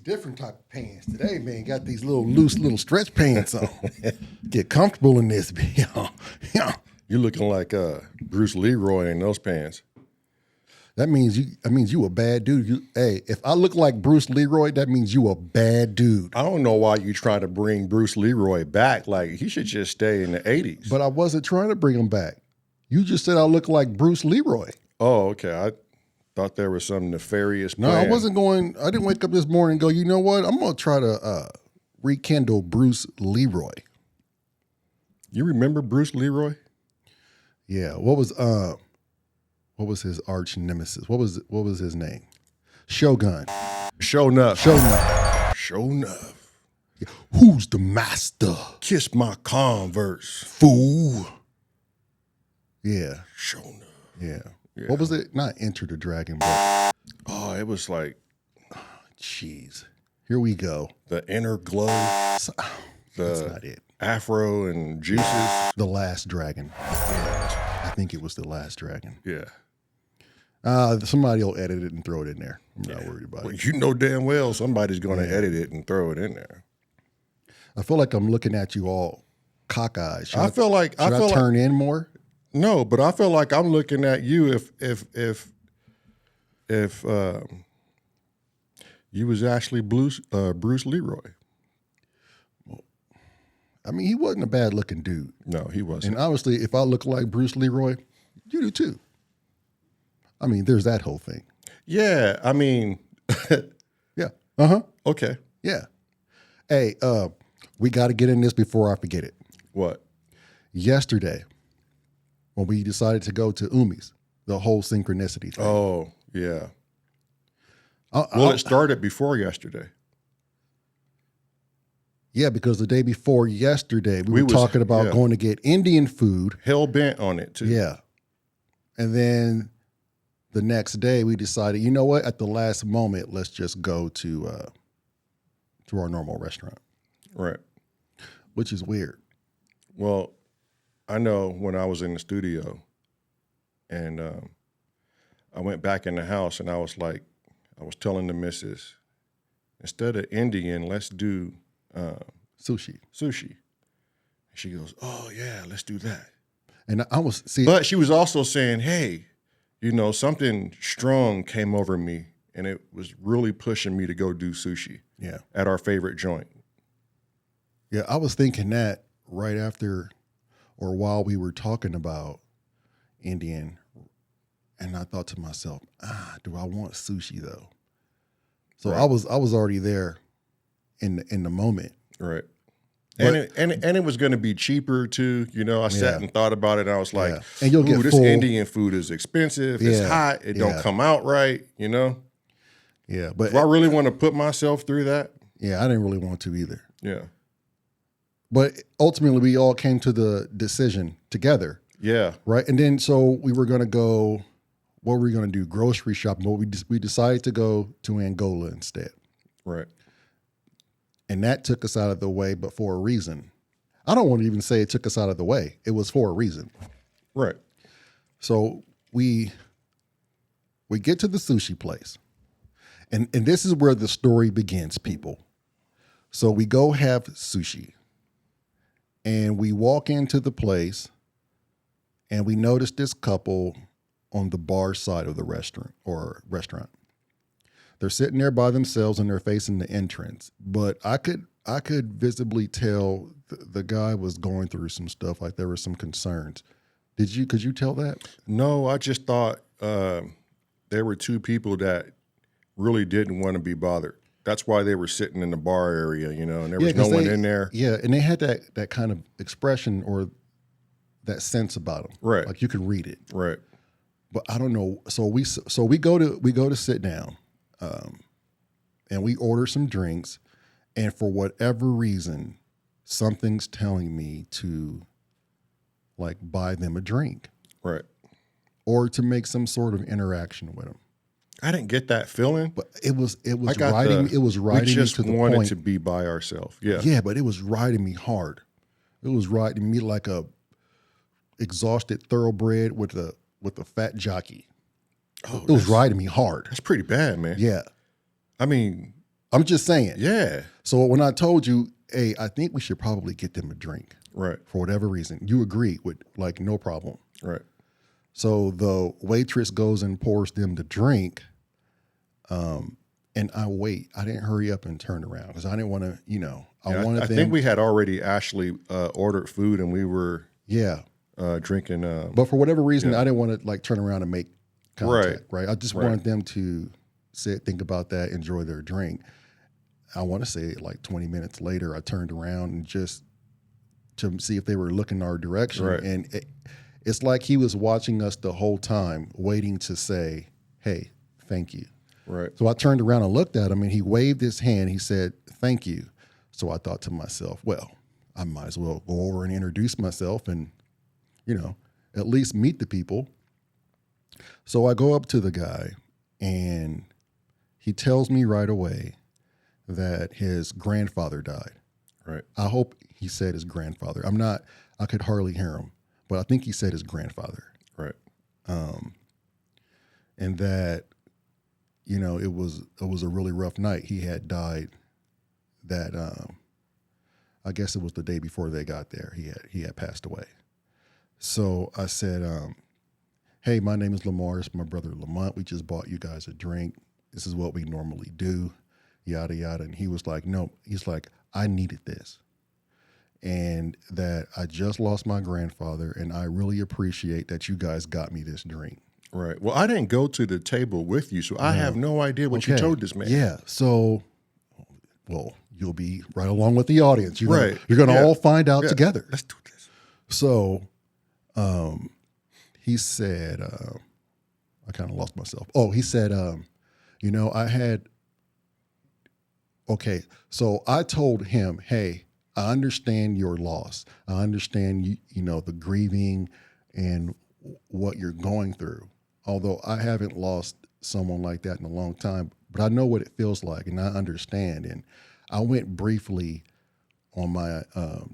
different type of pants today, man. Got these little loose little stretch pants on. Get comfortable in this, yeah. You're looking like Bruce Leroy in those pants. That means you a bad dude. Hey, if I look like Bruce Leroy, that means you a bad dude. I don't know why you trying to bring Bruce Leroy back. Like, he should just stay in the 80s. But I wasn't trying to bring him back. You just said I look like Bruce Leroy. Oh, okay. I thought there was some nefarious plan. No, I wasn't going. I didn't wake up this morning and go, you know what? I'm going to try to rekindle Bruce Leroy. You remember Bruce Leroy? Yeah. What was his arch nemesis? What was his name? Shogun. Show enough. Yeah. Who's the master? Kiss my Converse. Fool. Yeah. Show enough. Yeah. What was it? Not Enter the Dragon, but it was like, jeez. Here we go. The Inner Glow. That's not it. Afro and Juices. The Last Dragon. Yeah. I think it was The Last Dragon. Yeah. Somebody will edit it and throw it in there. I'm not worried about it. You know damn well somebody's going to edit it and throw it in there. I feel like I'm looking at you all cockeyed. Should I I turn in more? No, but I feel like I'm looking at you if you was actually Bruce Leroy. Well, I mean, he wasn't a bad looking dude. No, he wasn't. And obviously, if I look like Bruce Leroy, you do too. I mean, there's that whole thing. Yeah, I mean. Yeah. Uh-huh. Okay. Yeah. Hey, we got to get in this before I forget it. What? Yesterday, when we decided to go to Umi's, the whole synchronicity thing. Oh, yeah. It started before yesterday. Yeah, because the day before yesterday, we were talking about going to get Indian food. Hell bent on it, too. Yeah. And then the next day, we decided, you know what? At the last moment, let's just go to our normal restaurant. Right. Which is weird. Well, I know when I was in the studio and I went back in the house and I was telling the missus, instead of Indian, let's do sushi. She goes, oh yeah, let's do that. And but she was also saying, hey, something strong came over me and it was really pushing me to go do sushi. Yeah. At our favorite joint. Yeah, I was thinking that right after or while we were talking about Indian, and I thought to myself, do I want sushi though? So right. I was already there in the moment. Right. And it was going to be cheaper too. I sat and thought about it and I was like, and you'll get this full. Indian food is expensive. It's hot. It don't come out right, Yeah. But do I really want to put myself through that? Yeah, I didn't really want to either. Yeah. But ultimately we all came to the decision together. Yeah. Right. And then so we were going to go, what were we going to do? Grocery shopping. But we decided to go to Angola instead. Right. And that took us out of the way, but for a reason. I don't want to even say it took us out of the way. It was for a reason. Right. So we get to the sushi place. And this is where the story begins, people. So we go have sushi. And we walk into the place and we notice this couple on the bar side of the restaurant. They're sitting there by themselves and they're facing the entrance. But I could visibly tell the guy was going through some stuff, like there were some concerns. Could you tell that? No, I just thought there were two people that really didn't want to be bothered. That's why they were sitting in the bar area, and there was no one in there. Yeah, and they had that kind of expression or that sense about them. Right. Like you could read it. Right. But I don't know. So we go to sit down. And we order some drinks, and for whatever reason, something's telling me to like buy them a drink. Right. Or to make some sort of interaction with them. I didn't get that feeling. But it was riding me to the point. We just wanted to be by ourselves. Yeah. Yeah, but it was riding me hard. It was riding me like a exhausted thoroughbred with a fat jockey. Oh, it was riding me hard. That's pretty bad, man. Yeah. I mean, I'm just saying. Yeah. So when I told you, hey, I think we should probably get them a drink. Right. For whatever reason. You agree with like no problem. Right. So the waitress goes and pours them the drink. And I wait. I didn't hurry up and turn around because I didn't want to, I think we had already actually ordered food and we were drinking. But for whatever reason, I didn't want to like turn around and make contact. Right. I just wanted them to think about that, enjoy their drink. I want to say like 20 minutes later, I turned around and just to see if they were looking our direction. Right. And it's like he was watching us the whole time, waiting to say, hey, thank you. Right. So I turned around and looked at him and he waved his hand. He said, thank you. So I thought to myself, well, I might as well go over and introduce myself and, at least meet the people. So I go up to the guy and he tells me right away that his grandfather died. Right. I hope he said his grandfather. I could hardly hear him, but I think he said his grandfather. Right. And that, it was a really rough night. He had died that, I guess it was the day before they got there. He had passed away. So I said, hey, my name is Lamar. It's my brother Lamont. We just bought you guys a drink. This is what we normally do, yada, yada. And he was like, no, he's like, I needed this. And that I just lost my grandfather, and I really appreciate that you guys got me this drink. Right. Well, I didn't go to the table with you, so I have no idea what you told this man. Yeah. So, you'll be right along with the audience. You're You're going to all find out together. Let's do this. So, he said, I kind of lost myself. Oh, he said, so I told him, hey, I understand your loss. I understand, the grieving and what you're going through. Although I haven't lost someone like that in a long time, but I know what it feels like and I understand. And I went briefly on my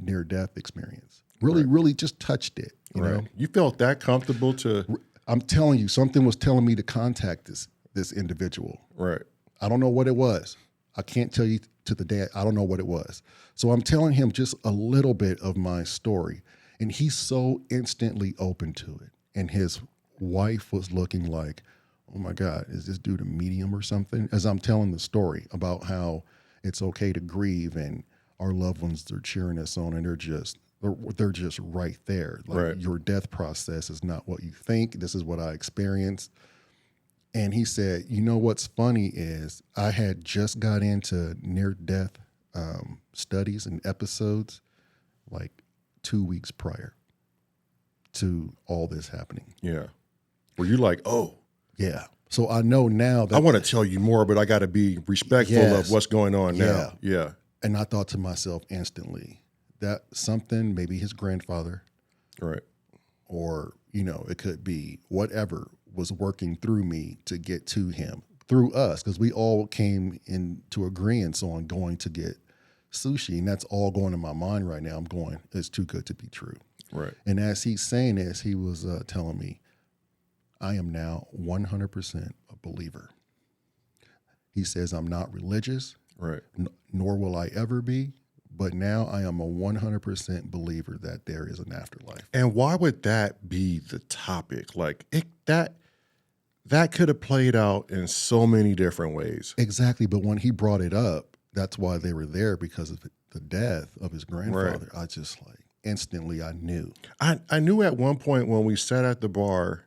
near-death experience. Really just touched it, you know? You felt that comfortable to... I'm telling you, something was telling me to contact this individual. Right. I don't know what it was. I can't tell you to the day. I don't know what it was. So I'm telling him just a little bit of my story. And he's so instantly open to it. And his wife was looking like, oh my God, is this dude a medium or something? As I'm telling the story about how it's okay to grieve and our loved ones are cheering us on and they're just right there. Like your death process is not what you think. This is what I experienced. And he said, what's funny is I had just got into near-death studies and episodes like 2 weeks prior to all this happening. Yeah. Were you like, oh. Yeah. So I know now that. I want to tell you more, but I got to be respectful of what's going on now. Yeah. And I thought to myself instantly that something, maybe his grandfather. Right. Or, it could be whatever was working through me to get to him, through us, because we all came into agreement on going to get sushi, and that's all going in my mind right now. I'm going, it's too good to be true. Right. And as he's saying this, he was telling me, I am now 100% a believer. He says, I'm not religious, right? Nor will I ever be. But now I am a 100% believer that there is an afterlife. And why would that be the topic? Like that could have played out in so many different ways. Exactly. But when he brought it up, that's why they were there, because of the death of his grandfather. Right. I just instantly I knew. I knew at one point when we sat at the bar,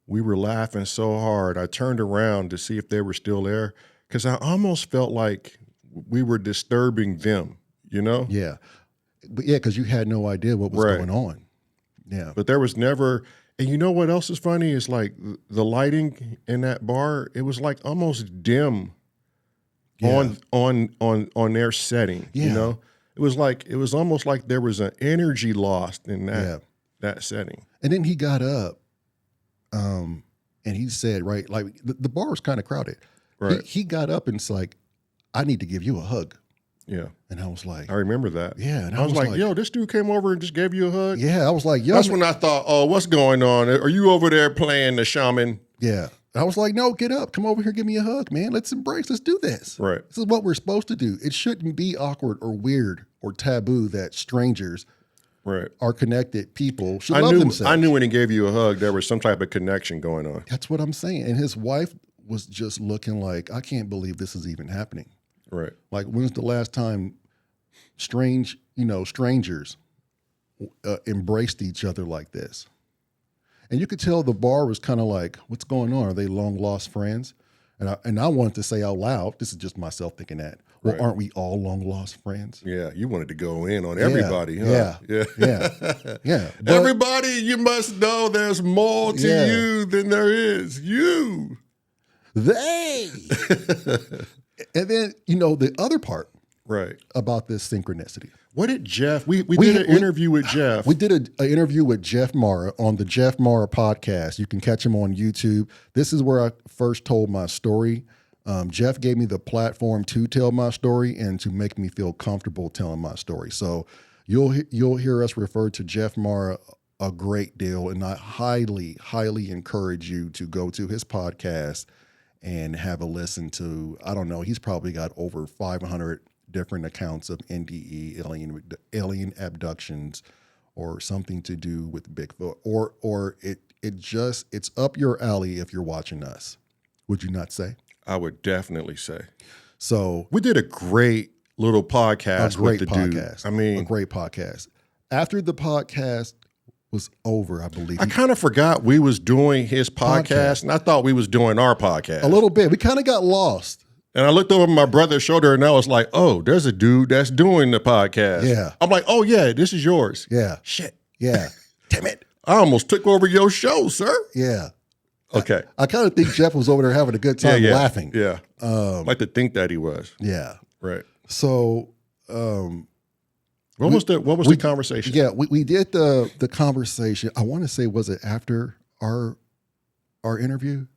we were laughing so hard. I turned around to see if they were still there because I almost felt like we were disturbing them. Yeah. But because you had no idea what was going on. Yeah. But there was never, and you know what else is funny is like the lighting in that bar, it was like almost dim on their setting. Yeah. It was almost like there was an energy lost in that setting. And then he got up and he said, right, like the bar was kind of crowded. Right. He got up and it's like, I need to give you a hug. Yeah. And I was like, I remember that. Yeah. And I was like, yo, this dude came over and just gave you a hug. Yeah. I was like, yo. That's when I thought, oh, what's going on? Are you over there playing the shaman? Yeah. And I was like, no, get up. Come over here. Give me a hug, man. Let's embrace. Let's do this. Right. This is what we're supposed to do. It shouldn't be awkward or weird or taboo that strangers are connected people should love themselves. I knew when he gave you a hug, there was some type of connection going on. That's what I'm saying. And his wife was just looking like, I can't believe this is even happening. Right. Like, when's the last time strangers embraced each other like this? And you could tell the bar was kind of like, what's going on? Are they long lost friends? And I wanted to say out loud, this is just myself thinking that, well, aren't we all long lost friends? Yeah, you wanted to go in on everybody, huh? Yeah. But, everybody, you must know there's more to you than there is you. They. And then, the other part about this synchronicity. What did Jeff, we did an interview with Jeff. We did an interview with Jeff Mara on the Jeff Mara podcast. You can catch him on YouTube. This is where I first told my story. Jeff gave me the platform to tell my story and to make me feel comfortable telling my story. So you'll hear us refer to Jeff Mara a great deal, and I highly, highly encourage you to go to his podcast and have a listen to, I don't know, he's probably got over 500 different accounts of NDE, alien abductions, or something to do with Bigfoot, or it's up your alley if you're watching us. Would you not say? I would definitely say. So we did a great little podcast. A great podcast. After the podcast was over, I believe. I kind of forgot we was doing his podcast, and I thought we was doing our podcast. A little bit. We kind of got lost. And I looked over my brother's shoulder, and I was like, oh, there's a dude that's doing the podcast. Yeah. I'm like, oh, yeah, this is yours. Yeah. Shit. Yeah. Damn it. I almost took over your show, sir. Yeah. Okay. I kind of think Jeff was over there having a good time laughing. Yeah. I'd like to think that he was. Yeah. Right. So what was the conversation? Yeah, we did the conversation. I want to say, was it after our interview?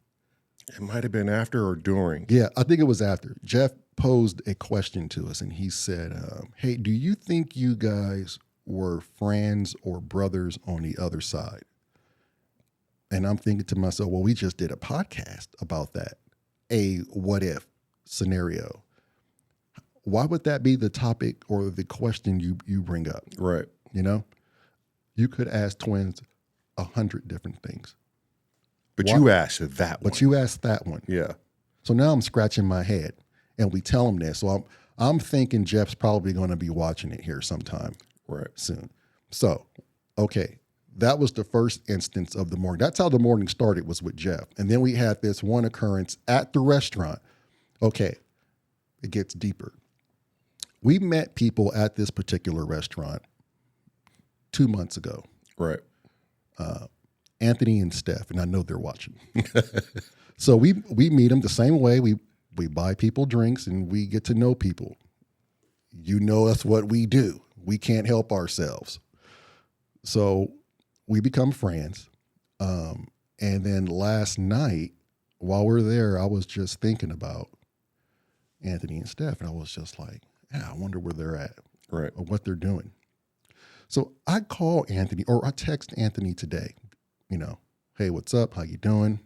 It might have been after or during. Yeah, I think it was after. Jeff posed a question to us, and he said, hey, do you think you guys were friends or brothers on the other side? And I'm thinking to myself, well, we just did a podcast about that, a what if scenario. Why would that be the topic or the question you bring up? Right. You could ask twins 100 different things. But you asked that one. But you asked that one. Yeah. So now I'm scratching my head, and we tell him this. So I'm thinking Jeff's probably going to be watching it here sometime soon. So, okay, that was the first instance of the morning. That's how the morning started, was with Jeff. And then we had this one occurrence at the restaurant. Okay, it gets deeper. We met people at this particular restaurant 2 months ago. Right. Anthony and Steph, and I know they're watching. So we meet them the same way. We buy people drinks and we get to know people. That's what we do. We can't help ourselves. So we become friends. And then last night, while we're there, I was just thinking about Anthony and Steph, and I was just like, I wonder where they're at, right, or what they're doing. So I call Anthony, or I text Anthony today, hey, what's up? How you doing?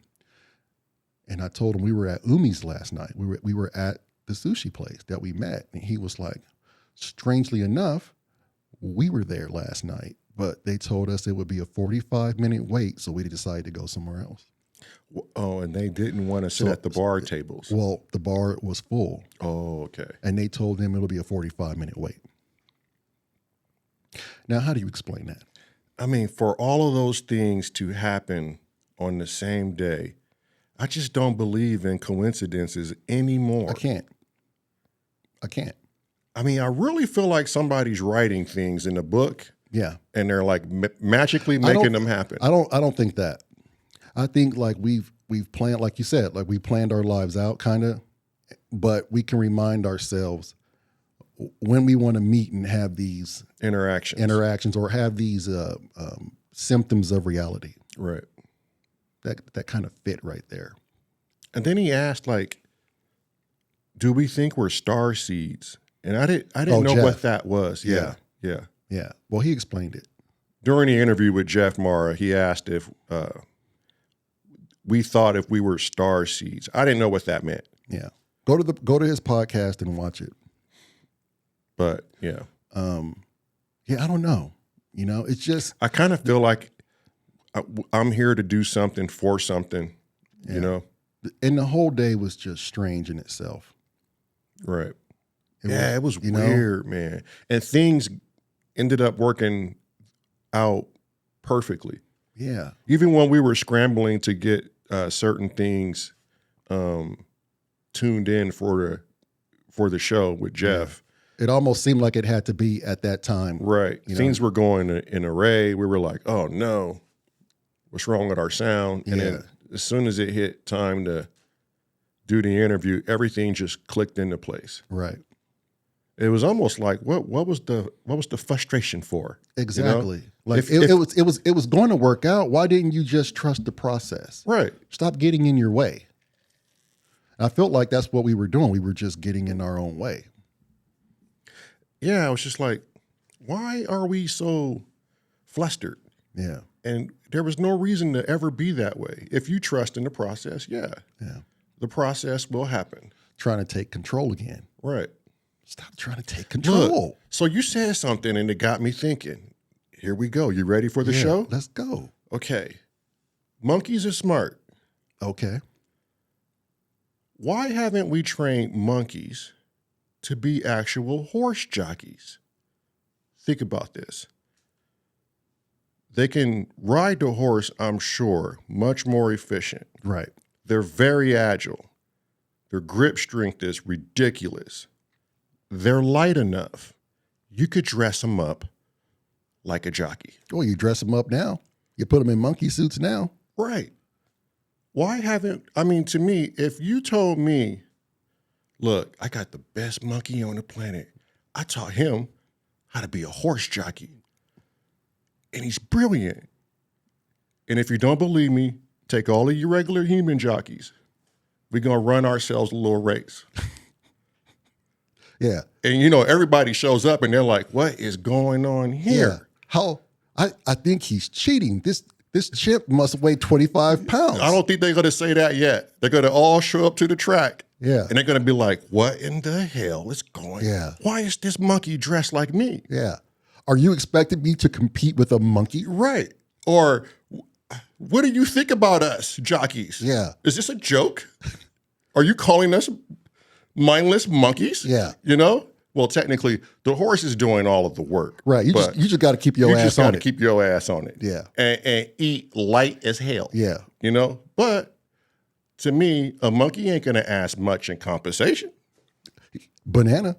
And I told him we were at Umi's last night. We were at the sushi place that we met, and he was like, strangely enough, we were there last night, but they told us it would be a 45-minute wait, so we decided to go somewhere else. Oh, and they didn't want to sit at the bar tables. Well, the bar was full. Oh, okay. And they told them it'll be a 45-minute wait. Now, how do you explain that? I mean, for all of those things to happen on the same day, I just don't believe in coincidences anymore. I can't. I mean, I really feel like somebody's writing things in a book. Yeah. And they're like magically making them happen. I don't think that. I think like we've planned, like you said, like we planned our lives out kind of, but we can remind ourselves when we want to meet and have these interactions or have these symptoms of reality. Right. That kind of fit right there. And then he asked, like, do we think we're star seeds? And I didn't know Jeff. What that was. Yeah. Well, he explained it. During the interview with Jeff Mara, he asked if we thought if we were star seeds. I didn't know what that meant. Yeah. Go to his podcast and watch it. But yeah. Yeah, I don't know. You know, it's just, I kind of feel like I'm here to do something for something, you know? and the whole day was just strange in itself. Right. It was you know? weird, man. And things ended up working out perfectly. Yeah. Even when we were scrambling to get certain things tuned in for the show with Jeff. It almost seemed like it had to be at that time. Right. Things were going in array. We were like, oh no, what's wrong with our sound? And then as soon as it hit time to do the interview, everything just clicked into place. Right. It was almost like what was the frustration for? Exactly. You know? Like it was going to work out. Why didn't you just trust the process? Right. Stop getting in your way. I felt like that's what we were doing. We were just getting in our own way. Yeah, I was just like, why are we so flustered? Yeah. And there was no reason to ever be that way. If you trust in the process, the process will happen. Trying to take control again. Right. Stop trying to take control. Look, so you said something and it got me thinking. Here we go. You ready for the show? Let's go. Okay. Monkeys are smart. Okay. Why haven't we trained monkeys to be actual horse jockeys? Think about this. They can ride the horse, I'm sure, much more efficient. Right. They're very agile. Their grip strength is ridiculous. They're light enough. You could dress them up like a jockey. Oh, you dress them up now. You put them in monkey suits now. Right. Why haven't, to me, if you told me, look, I got the best monkey on the planet. I taught him how to be a horse jockey. And he's brilliant. And if you don't believe me, take all of your regular human jockeys. We're going to run ourselves a little race. Yeah. And, everybody shows up and they're like, what is going on here? Yeah. How? I think he's cheating. This chimp must weigh 25 pounds. I don't think they're going to say that yet. They're going to all show up to the track. Yeah. And they're going to be like, what in the hell is going on? Yeah. Why is this monkey dressed like me? Yeah. Are you expecting me to compete with a monkey? Right. Or what do you think about us, jockeys? Yeah. Is this a joke? Are you calling us mindless monkeys? Yeah. Well, technically, the horse is doing all of the work. Right. You just got to keep your ass on it. You just got to keep your ass on it. Yeah. And eat light as hell. Yeah. But to me, a monkey ain't going to ask much in compensation. Banana.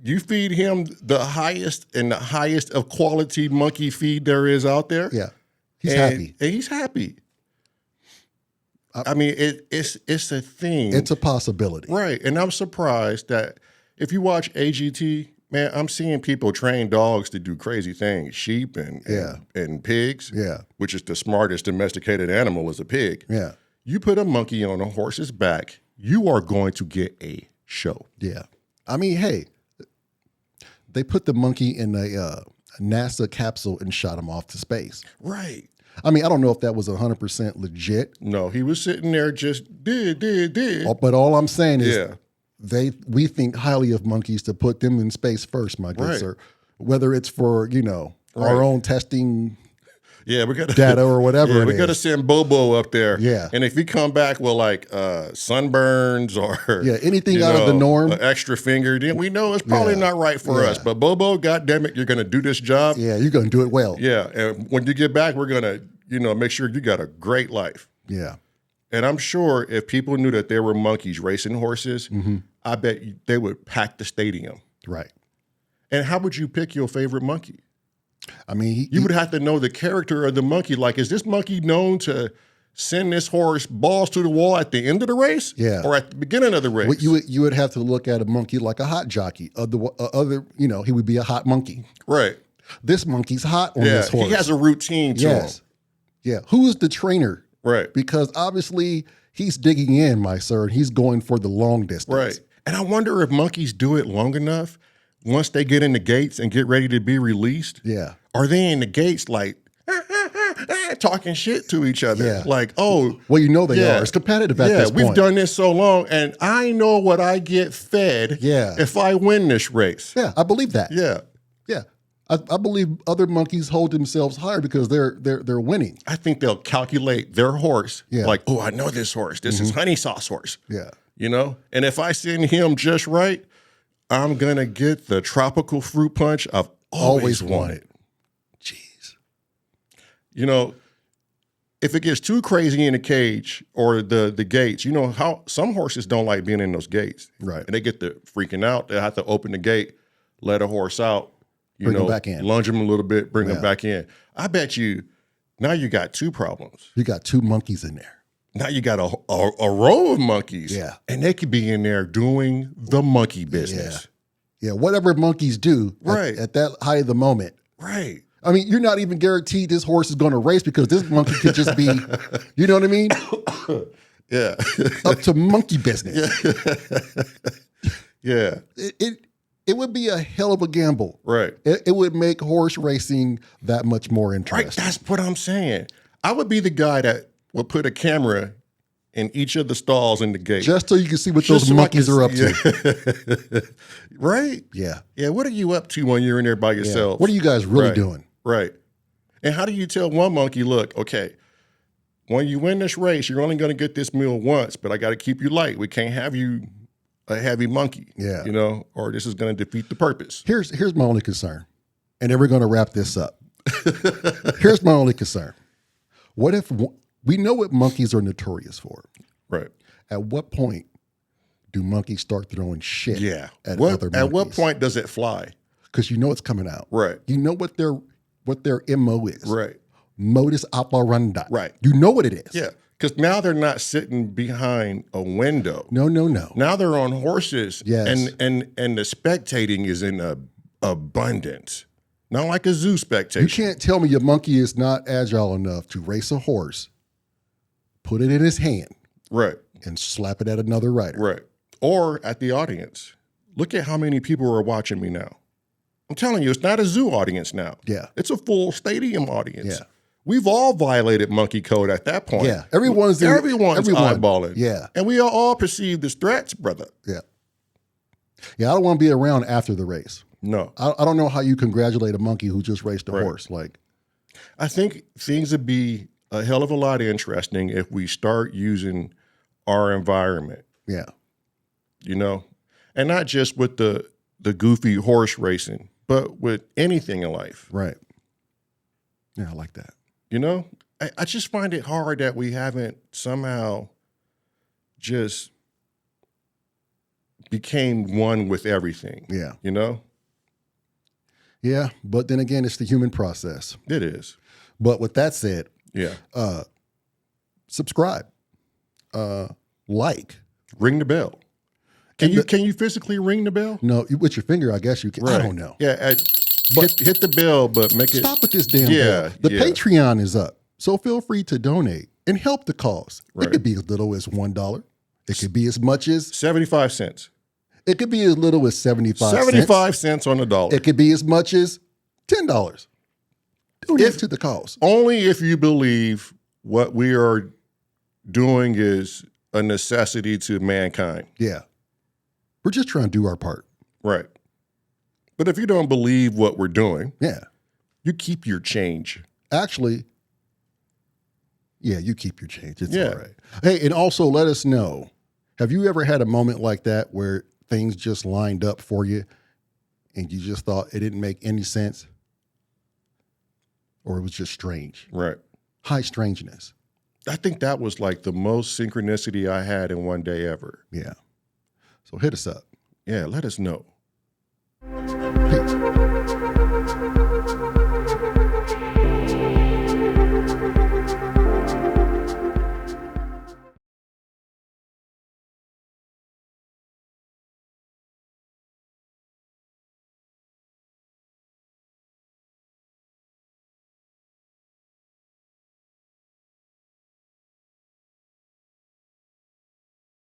You feed him the highest of quality monkey feed there is out there. Yeah. He's happy. And he's happy. It's a thing. It's a possibility. Right. And I'm surprised that if you watch AGT, man, I'm seeing people train dogs to do crazy things. Sheep and pigs. Yeah. Which is the smartest domesticated animal is a pig. Yeah. You put a monkey on a horse's back, you are going to get a show. Yeah. Hey, they put the monkey in a NASA capsule and shot him off to space. Right. I don't know if that was 100% legit. No, he was sitting there just did. But all I'm saying is we think highly of monkeys to put them in space first, my good sir. Whether it's for, our own testing we got data or whatever. Yeah, we got to send Bobo up there. Yeah. And if he come back with like sunburns or anything out of the norm, an extra finger, then we know it's probably not right for us. But Bobo, goddammit, you're going to do this job. Yeah, you're going to do it well. Yeah. And when you get back, we're going to, make sure you got a great life. Yeah. And I'm sure if people knew that there were monkeys racing horses, I bet they would pack the stadium. Right. And how would you pick your favorite monkey? You would have to know the character of the monkey. Like, is this monkey known to send this horse balls to the wall at the end of the race? Yeah. Or at the beginning of the race? You would have to look at a monkey like a hot jockey. He would be a hot monkey. Right. This monkey's hot on this horse. He has a routine to him. Yeah. Who is the trainer? Right. Because obviously he's digging in, my sir, and he's going for the long distance. Right. And I wonder if monkeys do it long enough. Once they get in the gates and get ready to be released, yeah, are they in the gates like, talking shit to each other. Yeah. Like, oh, Well, you know they yeah. are. It's competitive at this point. We've done this so long, and I know what I get fed Yeah. if I win this race. Yeah, I believe that. Yeah. Yeah. I believe other monkeys hold themselves higher because they're winning. I think they'll calculate their horse. Yeah. Like, oh, I know this horse. This is honey sauce horse. Yeah. You know? And if I send him just right, I'm going to get the tropical fruit punch I've always wanted. Jeez. You know, if it gets too crazy in the cage or the gates, you know how some horses don't like being in those gates. Right. And they get to freaking out. They have to open the gate, let a horse out, Bring them back in. lunge them a little bit, bring them back in. I bet you now you got two problems. You got two monkeys in there. Now you got a row of monkeys. Yeah. And they could be in there doing the monkey business. Yeah, whatever monkeys do Right. at that height of the moment. Right. I mean, you're not even guaranteed this horse is going to race because this monkey could just be, you know what I mean? Yeah. Up to monkey business. Yeah. It would be a hell of a gamble. Right. It would make horse racing that much more Right. interesting. That's what I'm saying. I would be the guy that would put a camera in each of the stalls in the gate. Just so you can see what Just those so I monkeys can are up see- to. Right? Yeah. Yeah. What are you up to when you're in there by Yeah. yourself? What are you guys really Right. doing? Right. And how do you tell one monkey, look, okay, when you win this race, you're only going to get this meal once, but I got to keep you light. We can't have you a heavy monkey. Yeah. You know, or this is going to defeat the purpose. Here's my only concern, and then we're going to wrap this up. Here's my only concern. What if we know what monkeys are notorious for? Right. At what point do monkeys start throwing shit Yeah. at other monkeys? At what point does it fly? Because you know it's coming out. Right. You know what their MO is. Right. Modus operandi. Right. You know what it is. Yeah. Because now they're not sitting behind a window. No. Now they're on horses. Yes. And the spectating is in abundance. Not like a zoo spectating. You can't tell me your monkey is not agile enough to race a horse, put it in his hand, Right. and slap it at another rider. Right. Or at the audience. Look at how many people are watching me now. I'm telling you, it's not a zoo audience now. Yeah. It's a full stadium audience. Yeah. We've all violated monkey code at that point. Yeah. Everyone's Everyone's eyeballing. Yeah. And we are all perceived as threats, brother. Yeah. Yeah. I don't want to be around after the race. No. I don't know how you congratulate a monkey who just raced a Right. horse. Like, I think things would be a hell of a lot interesting if we start using our environment, yeah. you know, and not just with the goofy horse racing, but with anything in life. Right. Yeah, I like that. You know, I just find it hard that we haven't somehow just became one with everything. Yeah. You know, Yeah. But then again, it's the human process. it is. But with that said, Yeah. subscribe, like. Ring the bell. Can you physically ring the bell? No, with your finger, I guess you can. I don't know. Yeah. Hit the bell, but make it. Stop with this damn Yeah, bell. The yeah. Patreon is up. So feel free to donate and help the cause. Right. It could be as little as $1. It could be as much as 75 cents. it could be as little as 75 cents. 75 cents on the dollar. It could be as much as $10. Donate to the cause. Only if you believe what we are doing is a necessity to mankind. Yeah. We're just trying to do our part. Right. But if you don't believe what we're doing, Yeah. you keep your change. Actually, yeah, you keep your change. It's Yeah. all right. Hey, and also let us know, have you ever had a moment like that where things just lined up for you and you just thought it didn't make any sense? Or it was just strange? Right. High strangeness. I think that was like the most synchronicity I had in one day ever. Yeah. So hit us up. Yeah, let us know. Peace.